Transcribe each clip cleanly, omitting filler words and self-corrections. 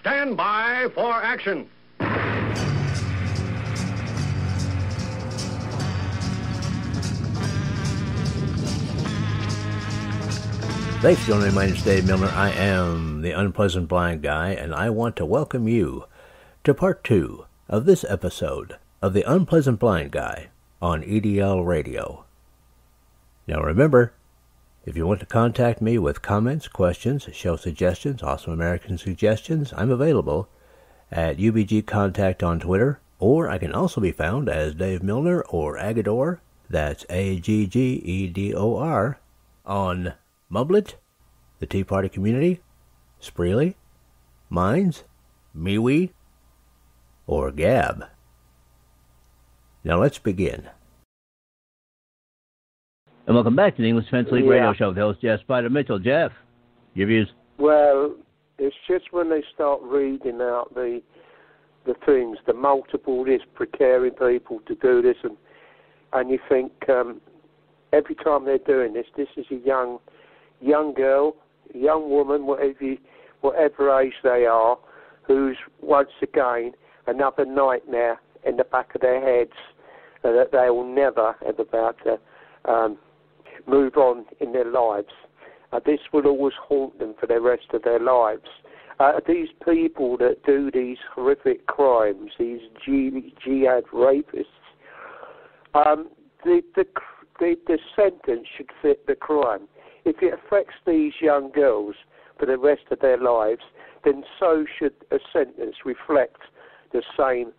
Stand by for action. Thanks for joining me. My name is Dave Milner. I am the Unpleasant Blind Guy, and I want to welcome you to part 2 of this episode of the Unpleasant Blind Guy on EDL Radio. Now remember, if you want to contact me with comments, questions, show suggestions, Awesome American suggestions, I'm available at UBG Contact on Twitter, or I can also be found as Dave Milner or Aggedor, that's Aggedor, on Mublet, the Tea Party Community, Spreely, Minds, MeWe, or Gab. Now let's begin. And welcome back to the English Defense League Radio Show with host Jeff Spider Mitchell. Jeff, your views? Well, it's just when they start reading out the things, the multiple this, preparing people to do this, and you think every time they're doing this is a young girl, a young woman, whatever age they are, who's once again another nightmare in the back of their heads that they will never ever about to move on in their lives. This will always haunt them for the rest of their lives. These people that do these horrific crimes, these jihad rapists, the sentence should fit the crime. If it affects these young girls for the rest of their lives, then so should a sentence reflect the same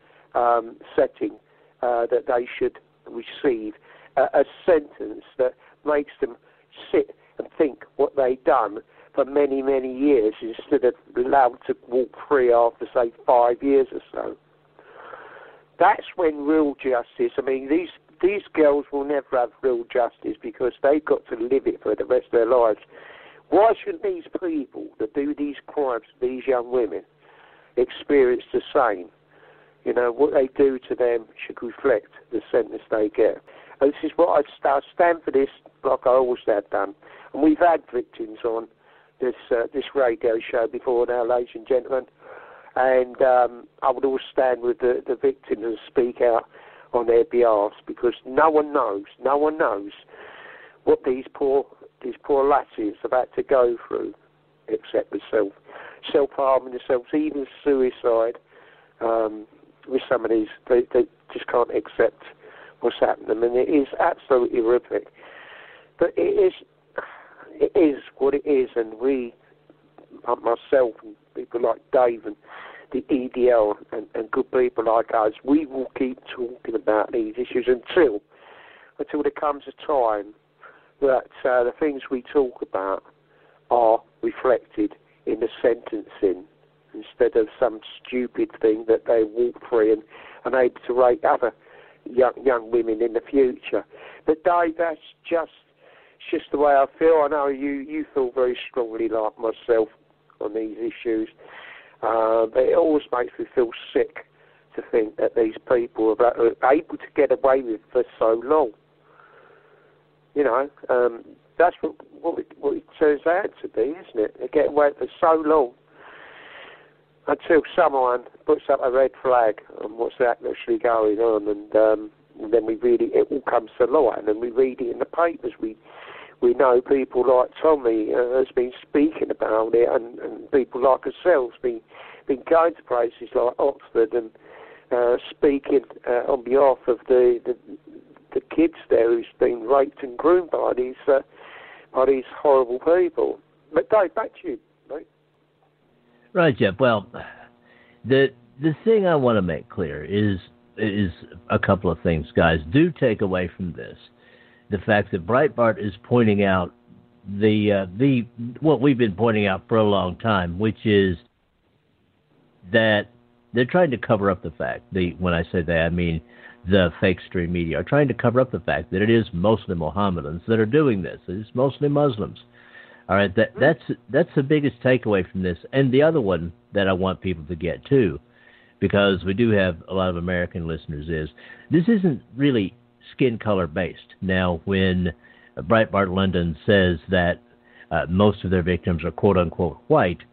setting that they should receive. A sentence that makes them sit and think what they've done for many, many years instead of allowed to walk free after, say, 5 years or so. That's when real justice, I mean, these girls will never have real justice because they've got to live it for the rest of their lives. Why shouldn't these people that do these crimes to these young women experience the same? You know, what they do to them should reflect the sentence they get. And this is what I stand for this, like I always have done. And we've had victims on this radio show before now, ladies and gentlemen. And I would always stand with the victims and speak out on their behalf, because no one knows what these poor lassies are about to go through, except with self-harming themselves, even suicide. With some of these, they just can't accept what's happened to them, and it is absolutely horrific. But it is what it is, and we, myself and people like Dave and the EDL and good people like us, we will keep talking about these issues until there comes a time that the things we talk about are reflected in the sentencing instead of some stupid thing that they walk free and able to rape other young women in the future. But Dave, that's just the way I feel. I know you feel very strongly like myself on these issues. But it always makes me feel sick to think that these people are able to get away with it for so long. You know, that's what it turns out to be, isn't it? They get away for so long until someone puts up a red flag on what's actually going on, and then it all comes to light, and then we read it in the papers. We know people like Tommy has been speaking about it, and people like ourselves been going to places like Oxford and speaking on behalf of the kids there who's been raped and groomed by these horrible people. But Dave, back to you, mate. Right, Jeff. Well, the thing I want to make clear is a couple of things, guys. Do take away from this the fact that Breitbart is pointing out what we've been pointing out for a long time, which is that they're trying to cover up the fact. When I say that, I mean the fake stream media are trying to cover up the fact that it is mostly Mohammedans that are doing this. It's mostly Muslims. All right, that's the biggest takeaway from this. And the other one that I want people to get too, because we do have a lot of American listeners, is this isn't really skin color based. Now, when Breitbart London says that most of their victims are quote unquote white,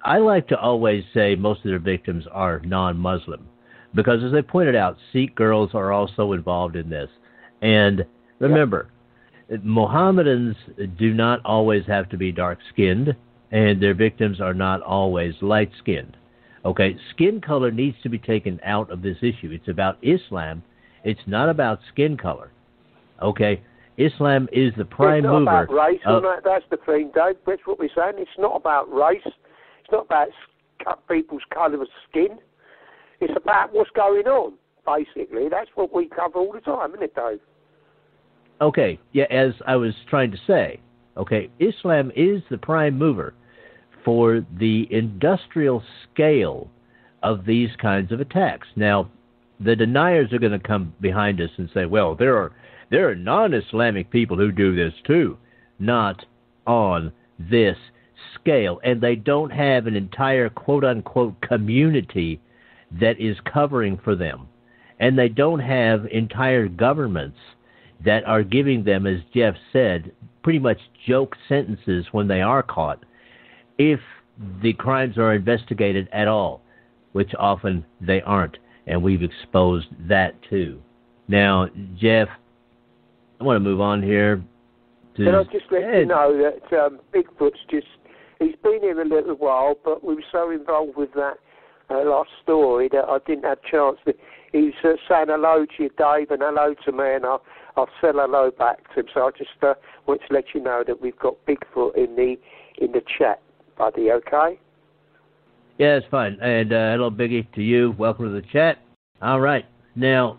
I like to always say most of their victims are non-Muslim because, as I pointed out, Sikh girls are also involved in this. And remember, Mohammedans do not always have to be dark-skinned, and their victims are not always light-skinned. Okay, skin color needs to be taken out of this issue. It's about Islam. It's not about skin color. Okay, Islam is the prime mover. It's not about race, that's the thing, Dave. That's what we're saying. It's not about race. It's not about people's colour of skin. It's about what's going on, basically. That's what we cover all the time, isn't it, Dave? Okay, yeah, as I was trying to say, okay, Islam is the prime mover for the industrial scale of these kinds of attacks. Now, the deniers are going to come behind us and say, well, there are non-Islamic people who do this too. Not on this scale. And they don't have an entire quote-unquote community that is covering for them. And they don't have entire governments that are giving them, as Jeff said, pretty much joke sentences when they are caught, if the crimes are investigated at all, which often they aren't. And we've exposed that too. Now, Jeff, I want to move on here. Can I just let you know that Bigfoot's he's been here a little while, but we were so involved with that last story that I didn't have a chance to. He's saying hello to you, Dave, and hello to me, and I'll say hello back to him. So I just want to let you know that we've got Bigfoot in the chat, buddy, okay? Yeah, it's fine. And hello, Biggie, to you. Welcome to the chat. All right. Now,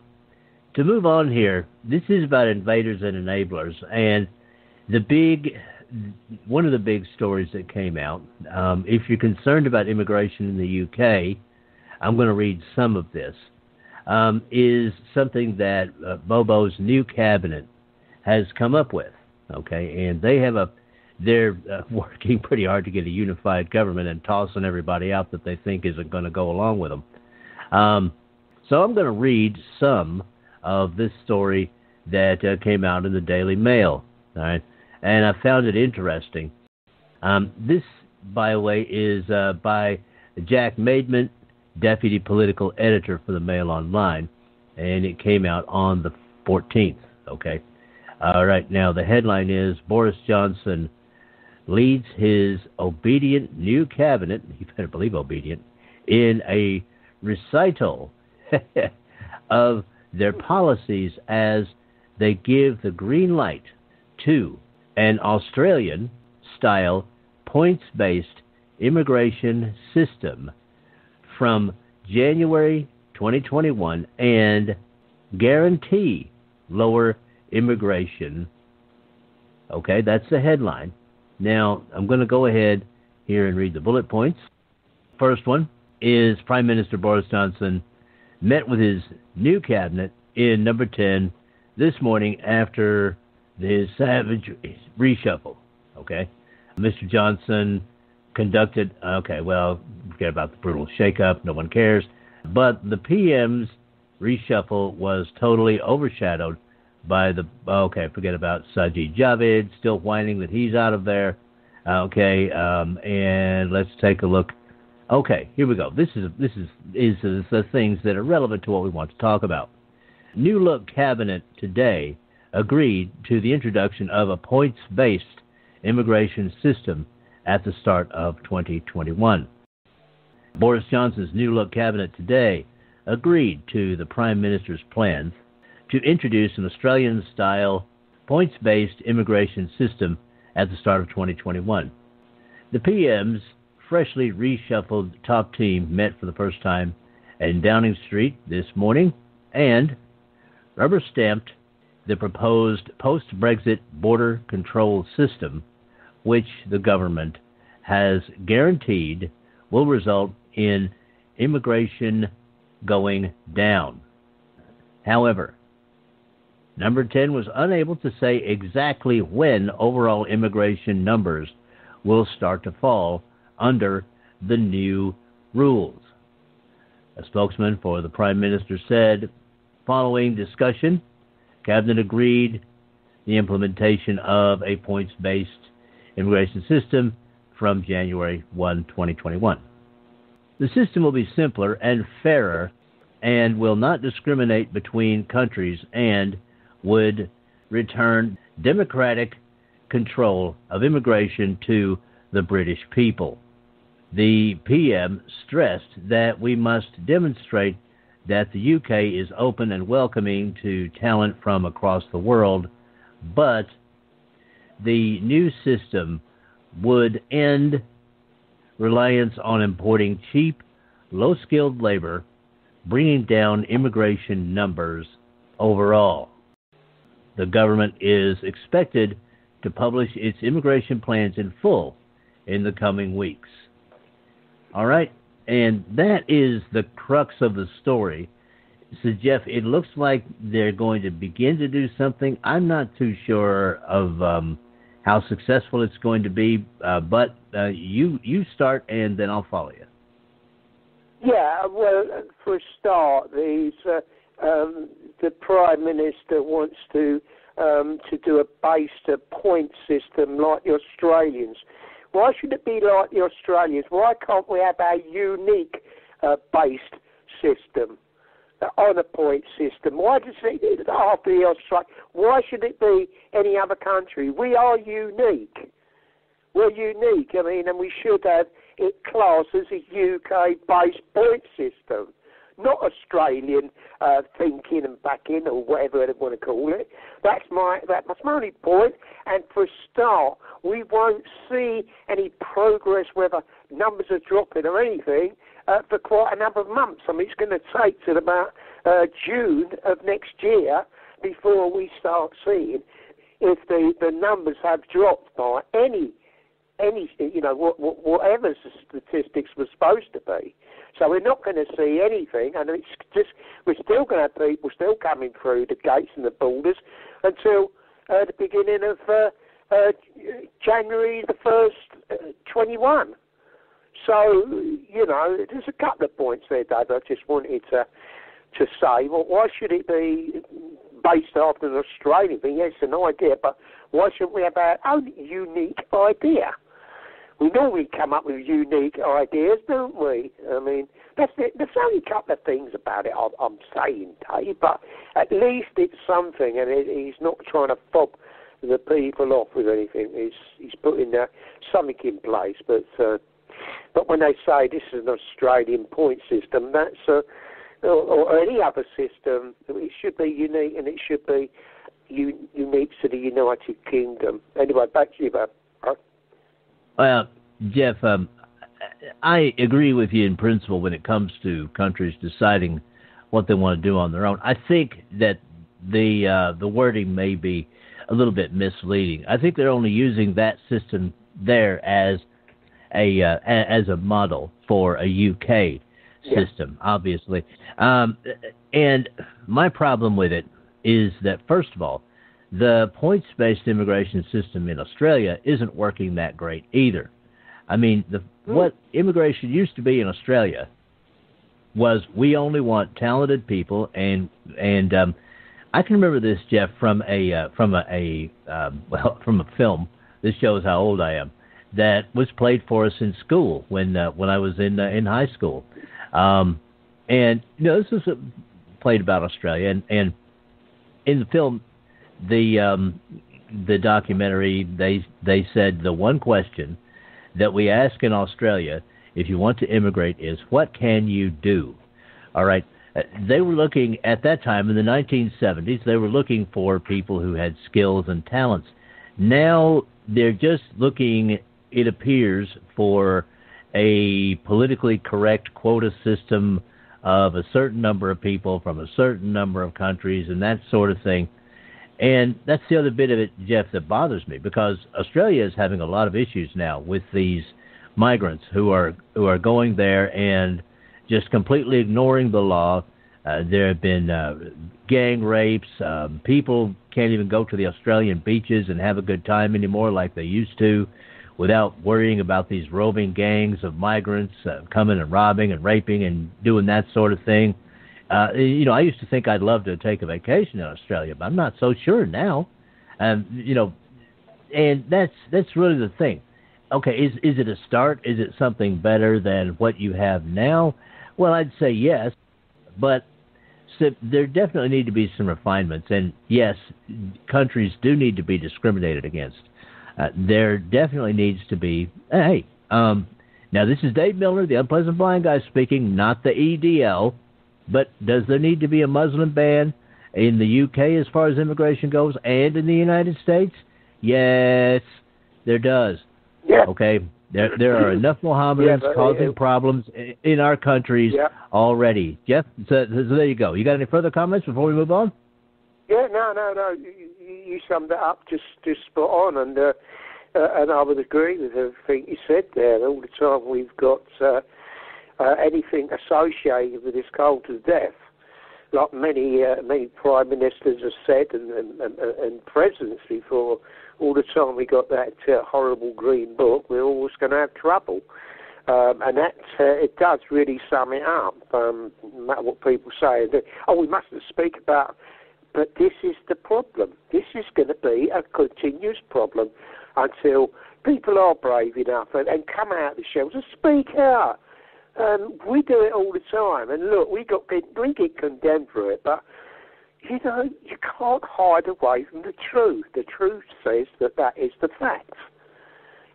to move on here, this is about invaders and enablers. And one of the big stories that came out, if you're concerned about immigration in the UK, I'm going to read some of this, is something that Bobo's new cabinet has come up with. Okay, and they're working pretty hard to get a unified government and tossing everybody out that they think isn't going to go along with them. So I'm going to read some of this story that came out in the Daily Mail. All right, and I found it interesting. This, by the way, is by Jack Maidment, deputy political editor for the Mail Online, and it came out on the 14th. Okay, all right. Now the headline is Boris Johnson leads his obedient new cabinet, you better believe obedient, in a recital of their policies as they give the green light to an Australian-style points-based immigration system from January 2021 and guarantee lower immigration. Okay, that's the headline. Now, I'm going to go ahead here and read the bullet points. First one is Prime Minister Boris Johnson met with his new cabinet in number 10 this morning after his savage reshuffle. Okay, Mr. Johnson conducted, forget about the brutal shakeup, no one cares, but the PM's reshuffle was totally overshadowed by forget about Sajid Javid, still whining that he's out of there. And let's take a look. Okay, here we go. This is the things that are relevant to what we want to talk about. New Look cabinet today agreed to the introduction of a points-based immigration system at the start of 2021. Boris Johnson's New Look cabinet today agreed to the Prime Minister's plans to introduce an Australian-style points-based immigration system at the start of 2021. The PM's freshly reshuffled top team met for the first time in Downing Street this morning and rubber-stamped the proposed post-Brexit border control system, which the government has guaranteed will result in immigration going down. However, Number 10 was unable to say exactly when overall immigration numbers will start to fall under the new rules. A spokesman for the Prime Minister said, following discussion, Cabinet agreed the implementation of a points-based immigration system from January 1, 2021. The system will be simpler and fairer and will not discriminate between countries and would return democratic control of immigration to the British people. The PM stressed that we must demonstrate that the UK is open and welcoming to talent from across the world, but the new system would end reliance on importing cheap, low-skilled labor, bringing down immigration numbers overall. The government is expected to publish its immigration plans in full in the coming weeks. All right, and that is the crux of the story. So, Jeff, it looks like they're going to begin to do something. I'm not too sure of how successful it's going to be, but you start, and then I'll follow you. Yeah, well, for a start, the Prime Minister wants to do a based point system like the Australians. Why should it be like the Australians? Why can't we have our unique based system, on a point system? Why does it have to be Australia? Why should it be any other country? We are unique. We're unique. I mean, and we should have it classed as a UK-based point system, not Australian thinking and backing or whatever they want to call it. That's my only point. And for a start, we won't see any progress, whether numbers are dropping or anything, for quite a number of months. I mean, it's going to take till about June of next year before we start seeing if the numbers have dropped by any whatever the statistics were supposed to be. So we're not going to see anything, and it's just we're still going to have people still coming through the gates and the borders until the beginning of January the 1st, 21. So, there's a couple of points there, Dave, I just wanted to say. Well, why should it be based after an Australian thing? Yes, it's an idea, but why shouldn't we have our own unique idea? We normally come up with unique ideas, don't we? I mean, there's only a couple of things about it I'm saying, Dave, but at least it's something, and he's not trying to fob the people off with anything. He's putting something in place, but when they say this is an Australian point system, that's or any other system, it should be unique, and it should be unique to the United Kingdom. Anyway, back to you, Bob. Well, Jeff, I agree with you in principle when it comes to countries deciding what they want to do on their own. I think that the wording may be a little bit misleading. I think they're only using that system there as a model for a UK system, obviously. And my problem with it is that, first of all, the points-based immigration system in Australia isn't working that great either. I mean, what immigration used to be in Australia was we only want talented people, and I can remember this, Jeff, from a film. This shows how old I am. That was played for us in school when I was in high school, and this was played about Australia, and in the film, the documentary, they said the one question that we ask in Australia if you want to immigrate is, what can you do? All right. They were looking at that time in the 1970s. They were looking for people who had skills and talents. Now they're just looking, it appears, for a politically correct quota system of a certain number of people from a certain number of countries and that sort of thing. And that's the other bit of it, Jeff, that bothers me, because Australia is having a lot of issues now with these migrants who are going there and just completely ignoring the law. There have been gang rapes. People can't even go to the Australian beaches and have a good time anymore like they used to without worrying about these roving gangs of migrants coming and robbing and raping and doing that sort of thing. I used to think I'd love to take a vacation in Australia, but I'm not so sure now. And that's really the thing. okay, is it a start? Is it something better than what you have now? Well, I'd say yes, but there definitely need to be some refinements. And yes, countries do need to be discriminated against. There definitely needs to be, now this is Dave Miller, the Unpleasant Blind Guy speaking, not the EDL, but does there need to be a Muslim ban in the UK as far as immigration goes and in the United States? Yes, there does. Yeah. Okay, there are enough Mohammedans causing problems in our countries already. Jeff, so there you go. You got any further comments before we move on? Yeah, no. You summed it up just spot on, and I would agree with everything you said there. All the time we've got anything associated with this cold to death, like many prime ministers have said, and presidents before. All the time we got that horrible green book, we're always going to have trouble. And that it does really sum it up, no matter what people say. We mustn't speak about, but this is the problem. This is going to be a continuous problem until people are brave enough and come out of the shells and speak out. We do it all the time, and look, we get condemned for it, but you know, you can't hide away from the truth. The truth says that is the fact.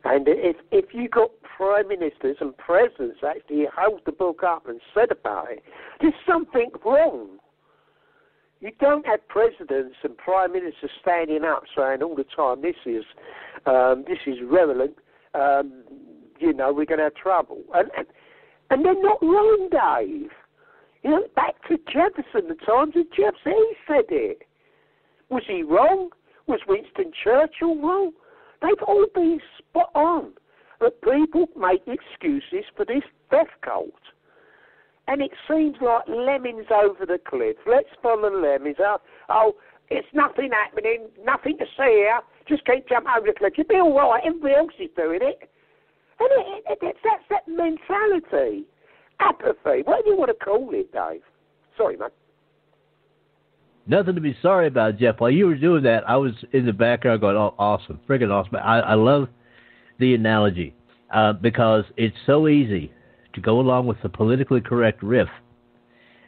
And if you got prime ministers and presidents actually held the book up and said about it, there's something wrong. You don't have presidents and prime ministers standing up saying all the time, this is relevant, you know, we're going to have trouble. And they're not wrong, Dave. You know, back to Jefferson, the times of Jefferson, he said it. Was he wrong? Was Winston Churchill wrong? They've all been spot on. But people make excuses for this death cult. And it seems like lemmings over the cliff. Let's follow the lemmings. Oh, it's nothing happening, nothing to see here. Just keep jumping over the cliff. You'll be all right. Everybody else is doing it. And that's that mentality. Apathy. What do you want to call it, Dave? Sorry, mate. Nothing to be sorry about, Jeff. While you were doing that, I was in the background going, oh, awesome, friggin' awesome. I love the analogy because it's so easy to go along with the politically correct riff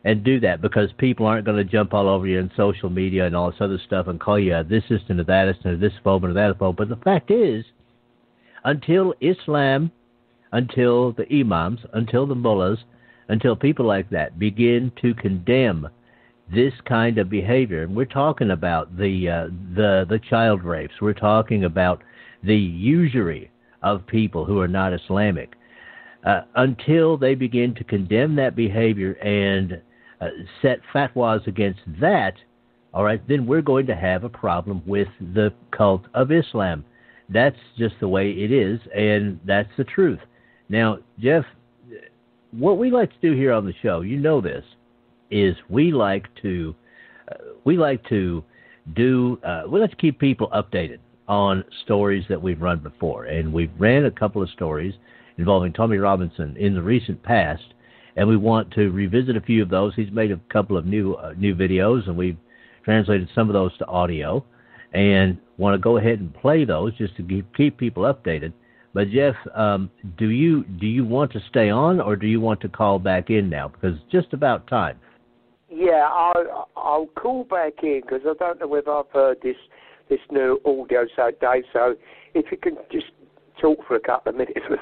and do that because people aren't going to jump all over you in social media and all this other stuff and call you this and that and this phobe and that phobe. But the fact is, until Islam, until the imams, until the mullahs, until people like that begin to condemn this kind of behavior, and we're talking about the child rapes, we're talking about the usury of people who are not Islamic, until they begin to condemn that behavior and set fatwas against that, all right, then we're going to have a problem with the cult of Islam. That's just the way it is, and that's the truth. Now, Jeff, what we like to do here on the show, you know this, is we like to keep people updated on stories that we've run before, and we've ran a couple of stories involving Tommy Robinson in the recent past, and we want to revisit a few of those. He's made a couple of new videos, and we've translated some of those to audio, and want to go ahead and play those just to keep people updated. But Jeff, do you want to stay on, or do you want to call back in now? Because it's just about time. Yeah, I'll call back in because I don't know whether I've heard this new audio, so Dave. So if you can just talk for a couple of minutes or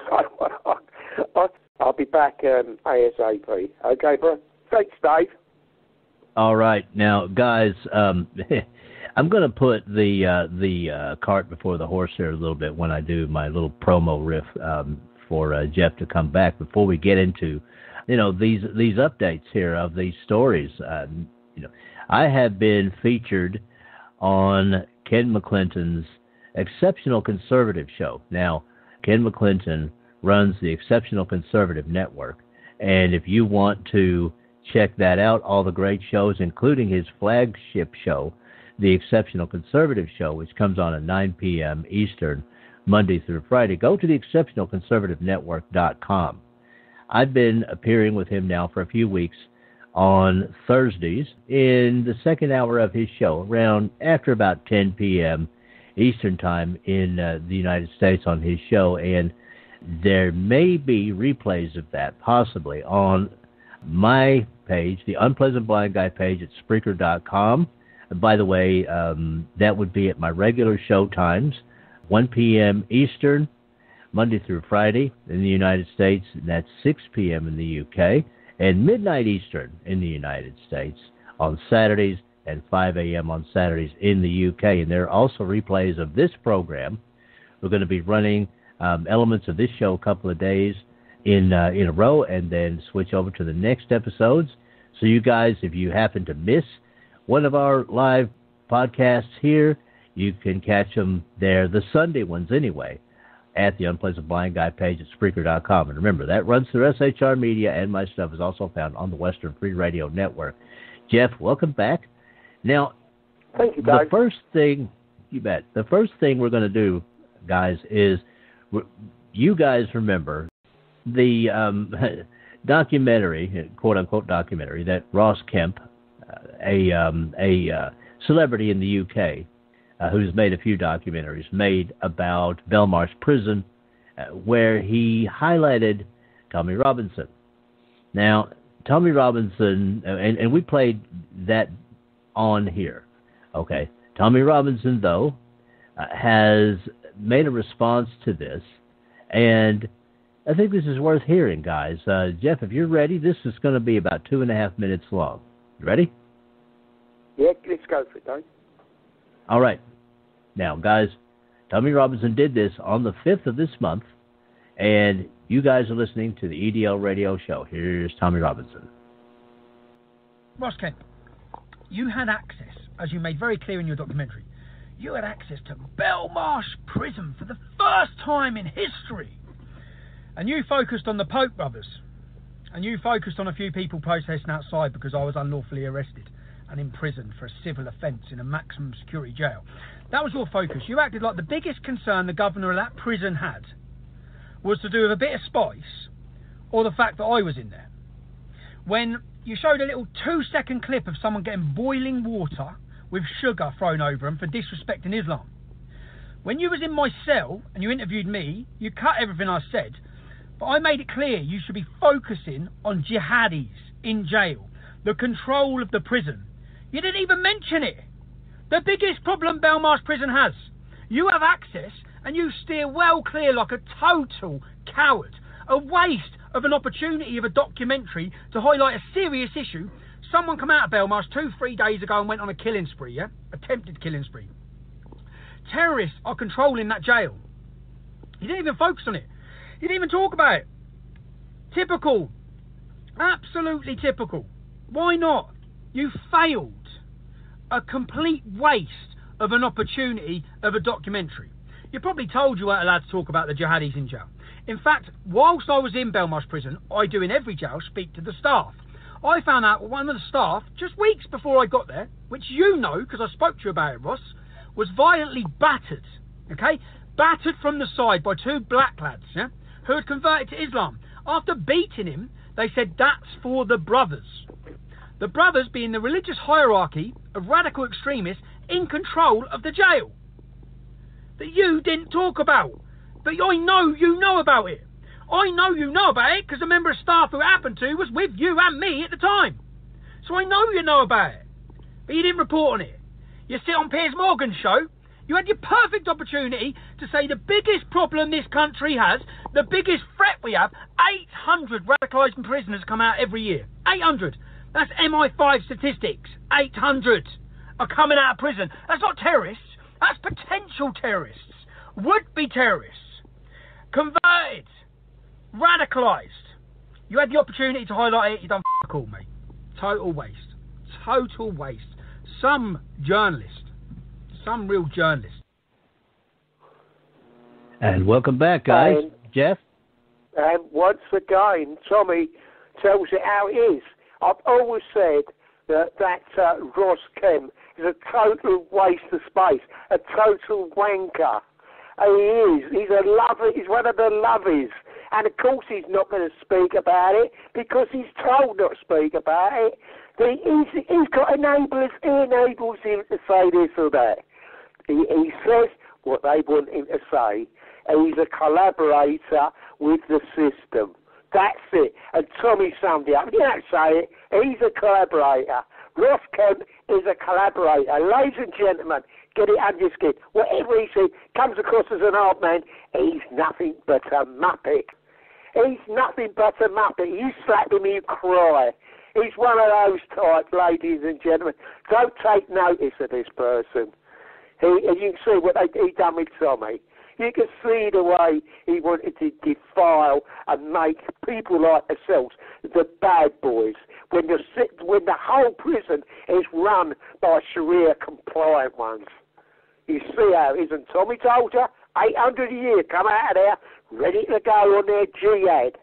so, I'll be back ASAP. Okay, bro. Thanks, Dave. All right, now guys, I'm going to put the cart before the horse here a little bit when I do my little promo riff for Jeff to come back before we get into, these updates here of these stories. I have been featured on Ken McClinton's Exceptional Conservative show. Now, Ken McClinton runs the Exceptional Conservative Network, and if you want to check that out, all the great shows, including his flagship show, The Exceptional Conservative Show, which comes on at 9 p.m. Eastern, Monday through Friday, go to the exceptionalconservativenetwork.com. I've been appearing with him now for a few weeks on Thursdays in the second hour of his show, around after about 10 p.m. Eastern Time in the United States on his show, and there may be replays of that possibly on my page, the Unpleasant Blind Guy page at Spreaker.com. By the way, that would be at my regular show times, 1 p.m. Eastern, Monday through Friday in the United States, and that's 6 p.m. in the UK, and midnight Eastern in the United States on Saturdays, and 5 a.m. on Saturdays in the UK. And there are also replays of this program. We're going to be running elements of this show a couple of days in a row, and then switch over to the next episodes. So you guys, if you happen to miss one of our live podcasts here, you can catch them there, the Sunday ones anyway, at the Unpleasant Blind Guy page at Spreaker.com. And remember, that runs through SHR Media, and my stuff is also found on the Western Free Radio Network. Jeff, welcome back. Now, thank you, Dave. The first thing, you bet, the first thing we're going to do, guys, is you guys remember the documentary, quote-unquote documentary, that Ross Kemp, a celebrity in the UK, who's made a few documentaries, made about Belmarsh Prison, where he highlighted Tommy Robinson. Now, Tommy Robinson, and we played that on here, okay? Tommy Robinson, though, has made a response to this, and I think this is worth hearing, guys. Jeff, if you're ready, this is going to be about 2.5 minutes long. You ready? Yeah, let's go for it, Dave. All right. Now, guys, Tommy Robinson did this on the 5th of this month, and you guys are listening to the EDL radio show. Here's Tommy Robinson. Ross Kemp, you had access, as you made very clear in your documentary, you had access to Belmarsh Prison for the first time in history. And you focused on the Pope brothers. And you focused on a few people protesting outside because I was unlawfully arrested and imprisoned for a civil offence in a maximum security jail. That was your focus. You acted like the biggest concern the governor of that prison had was to do with a bit of spice or the fact that I was in there. When you showed a little 2-second clip of someone getting boiling water with sugar thrown over them for disrespecting Islam. When you was in my cell and you interviewed me, you cut everything I said, but I made it clear you should be focusing on jihadis in jail, the control of the prison. You didn't even mention it. The biggest problem Belmarsh Prison has. You have access and you steer well clear like a total coward. A waste of an opportunity of a documentary to highlight a serious issue. Someone come out of Belmarsh 2-3 days ago and went on a killing spree, yeah? Attempted killing spree. Terrorists are controlling that jail. You didn't even focus on it. You didn't even talk about it. Typical. Absolutely typical. Why not? You failed. A complete waste of an opportunity of a documentary. You're probably told you weren't allowed to talk about the jihadis in jail. In fact, whilst I was in Belmarsh Prison, I do in every jail speak to the staff. I found out one of the staff, just weeks before I got there, which you know, because I spoke to you about it, Ross, was violently battered, okay? Battered from the side by 2 black lads, yeah, who had converted to Islam. After beating him, they said, that's for the brothers. The brothers being the religious hierarchy of radical extremists in control of the jail. That you didn't talk about. But I know you know about it. I know you know about it because a member of staff who it happened to was with you and me at the time. So I know you know about it. But you didn't report on it. You sit on Piers Morgan's show. You had your perfect opportunity to say the biggest problem this country has, the biggest threat we have, 800 radicalised prisoners come out every year. 800. That's MI5 statistics. 800 are coming out of prison. That's not terrorists. That's potential terrorists. Would-be terrorists. Converted. Radicalised. You had the opportunity to highlight it. You done f*** all, mate. Total waste. Total waste. Some real journalist. And welcome back, guys. Jeff? And once again, Tommy tells it how it is. I've always said that Ross Kemp is a total waste of space, a total wanker. He is. He's a lover. He's one of the lovers. And of course he's not going to speak about it because he's told not to speak about it. He's got enablers. He enables him to say this or that. He says what they want him to say. He's a collaborator with the system. That's it. And Tommy summed it up. You don't say it. He's a collaborator. Ross Kemp is a collaborator. Ladies and gentlemen, get it under your skin. Whatever he says comes across as an old man, he's nothing but a muppet. He's nothing but a muppet. You slap him, you cry. He's one of those types, ladies and gentlemen. Don't take notice of this person. And you can see what he done with Tommy. You can see the way he wanted to defile and make people like ourselves the bad boys when the whole prison is run by Sharia-compliant ones. You see how it is, and Tommy told you, 800 a year, come out of there, ready to go on their jihad.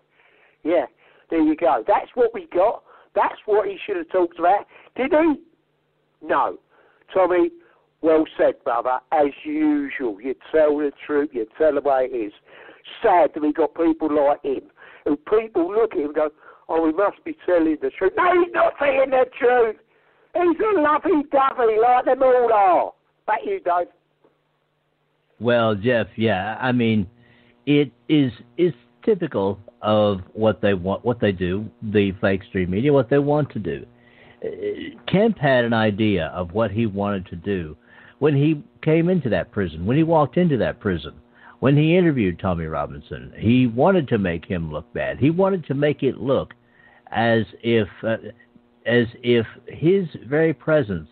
Yeah, there you go. That's what we got. That's what he should have talked about. Did he? No. Tommy, well said, brother. As usual, you tell the truth, you tell the way it is. Sad that we got people like him, who people look at him and go, oh, we must be telling the truth. No, he's not telling the truth. He's a lovey-dovey like them all are. Back you, Dave. Well, Jeff, yeah, I mean, it's typical of what they want, what they do, the fake stream media, what they want to do. Kemp had an idea of what he wanted to do when he came into that prison, when he walked into that prison, when he interviewed Tommy Robinson. He wanted to make him look bad. He wanted to make it look as if his very presence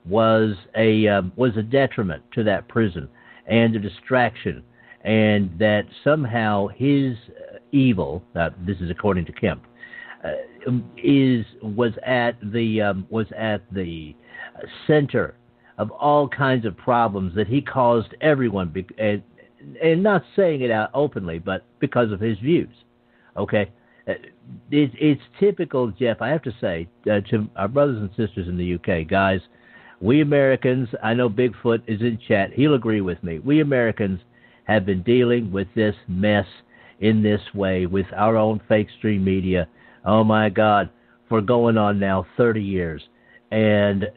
was a detriment to that prison and a distraction, and that somehow his evil, this is according to Kemp, was at the center of all kinds of problems that he caused everyone, and not saying it out openly, but because of his views. Okay, it's typical, Jeff. I have to say to our brothers and sisters in the UK, guys, we Americans, I know Bigfoot is in chat, he'll agree with me. We Americans have been dealing with this mess in this way with our own fake stream media, oh my God, for going on now 30 years. And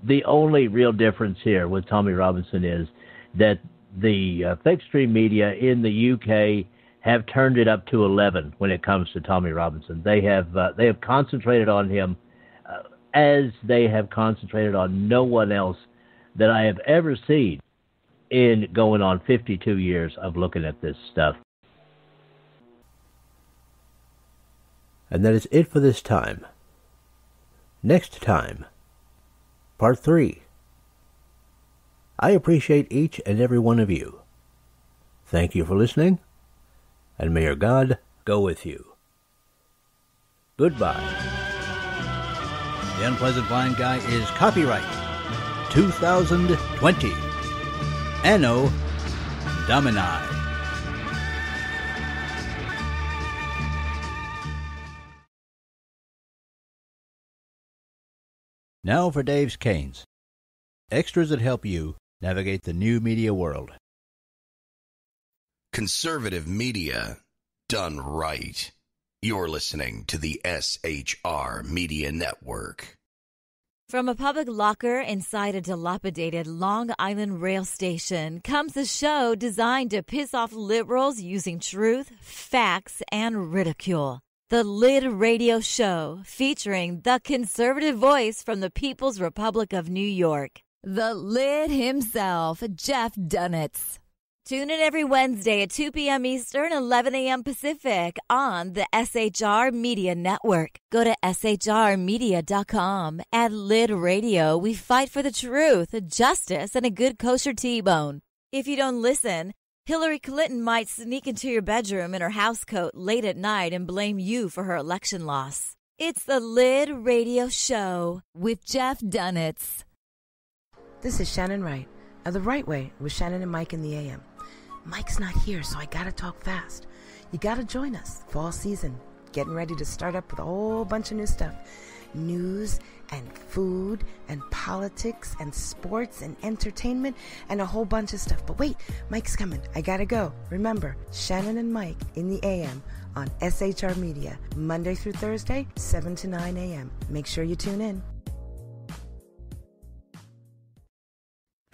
the only real difference here with Tommy Robinson is that the fake stream media in the UK have turned it up to 11 when it comes to Tommy Robinson. They have concentrated on him as they have concentrated on no one else that I have ever seen in going on 52 years of looking at this stuff. And that is it for this time. Next time, Part 3. I appreciate each and every one of you. Thank you for listening, and may your God go with you. Goodbye. The Unpleasant Blind Guy is copyright 2020. Anno Domini. Now for Dave's Canes. Extras that help you navigate the new media world. Conservative media done right. You're listening to the SHR Media Network. From a public locker inside a dilapidated Long Island rail station comes a show designed to piss off liberals using truth, facts, and ridicule. The Lid Radio Show, featuring the conservative voice from the People's Republic of New York, the Lid himself, Jeff Dunitz. Tune in every Wednesday at 2 p.m. Eastern, 11 a.m. Pacific on the SHR Media Network. Go to shrmedia.com. At Lid Radio, we fight for the truth, justice, and a good kosher T-bone. If you don't listen, Hillary Clinton might sneak into your bedroom in her housecoat late at night and blame you for her election loss. It's the Lid Radio Show with Jeff Dunitz. This is Shannon Wright of The Right Way with Shannon and Mike in the AM. Mike's not here, so I gotta talk fast. You gotta join us. Fall season. Getting ready to start up with a whole bunch of new stuff. News and food and politics and sports and entertainment and a whole bunch of stuff. But wait, Mike's coming. I gotta go. Remember, Shannon and Mike in the AM on SHR Media, Monday through Thursday, 7 to 9 a.m. Make sure you tune in.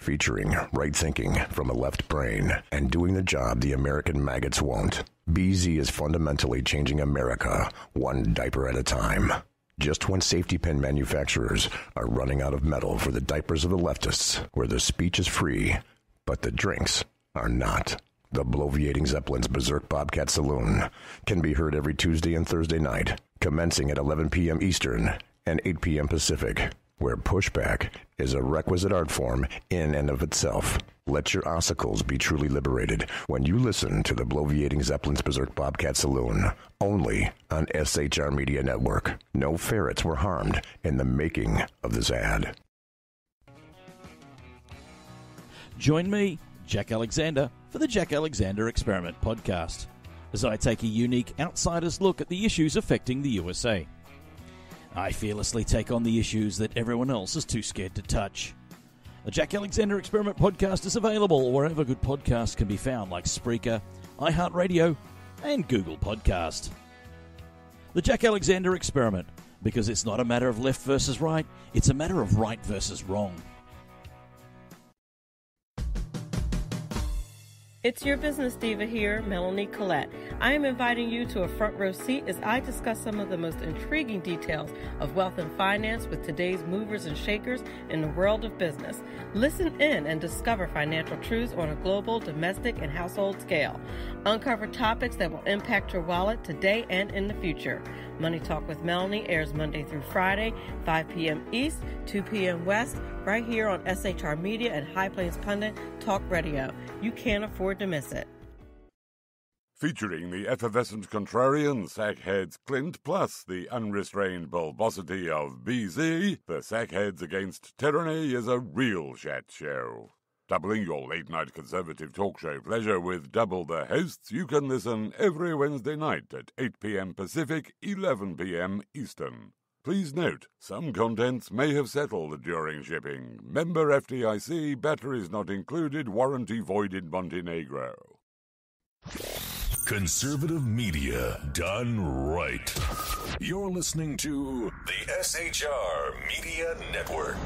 Featuring right thinking from a left brain and doing the job the American maggots won't. BZ is fundamentally changing America one diaper at a time. Just when safety pin manufacturers are running out of metal for the diapers of the leftists, where the speech is free, but the drinks are not. The Bloviating Zeppelin's Berserk Bobcat Saloon can be heard every Tuesday and Thursday night, commencing at 11 p.m. Eastern and 8 p.m. Pacific, where pushback is a requisite art form in and of itself. Let your ossicles be truly liberated when you listen to the Bloviating Zeppelin's Berserk Bobcat Saloon, only on SHR Media Network. No ferrets were harmed in the making of this ad. Join me, Jack Alexander, for the Jack Alexander Experiment podcast, as I take a unique outsider's look at the issues affecting the USA. I fearlessly take on the issues that everyone else is too scared to touch. The Jack Alexander Experiment podcast is available wherever good podcasts can be found, like Spreaker, iHeartRadio, and Google Podcast. The Jack Alexander Experiment, because it's not a matter of left versus right, it's a matter of right versus wrong. It's your business diva here, Melanie Collette. I am inviting you to a front row seat as I discuss some of the most intriguing details of wealth and finance with today's movers and shakers in the world of business. Listen in and discover financial truths on a global, domestic, and household scale. Uncover topics that will impact your wallet today and in the future. Money Talk with Melanie airs Monday through Friday, 5 p.m. East, 2 p.m. West, right here on SHR Media and High Plains Pundit Talk Radio. You can't afford to miss it. Featuring the effervescent contrarian Sackheads Clint, plus the unrestrained bulbosity of BZ, the Sackheads Against Tyranny is a real chat show. Doubling your late-night conservative talk show pleasure with double the hosts, you can listen every Wednesday night at 8 p.m. Pacific, 11 p.m. Eastern. Please note, some contents may have settled during shipping. Member FDIC, batteries not included, warranty void in Montenegro. Conservative media done right. You're listening to the SHR Media Network.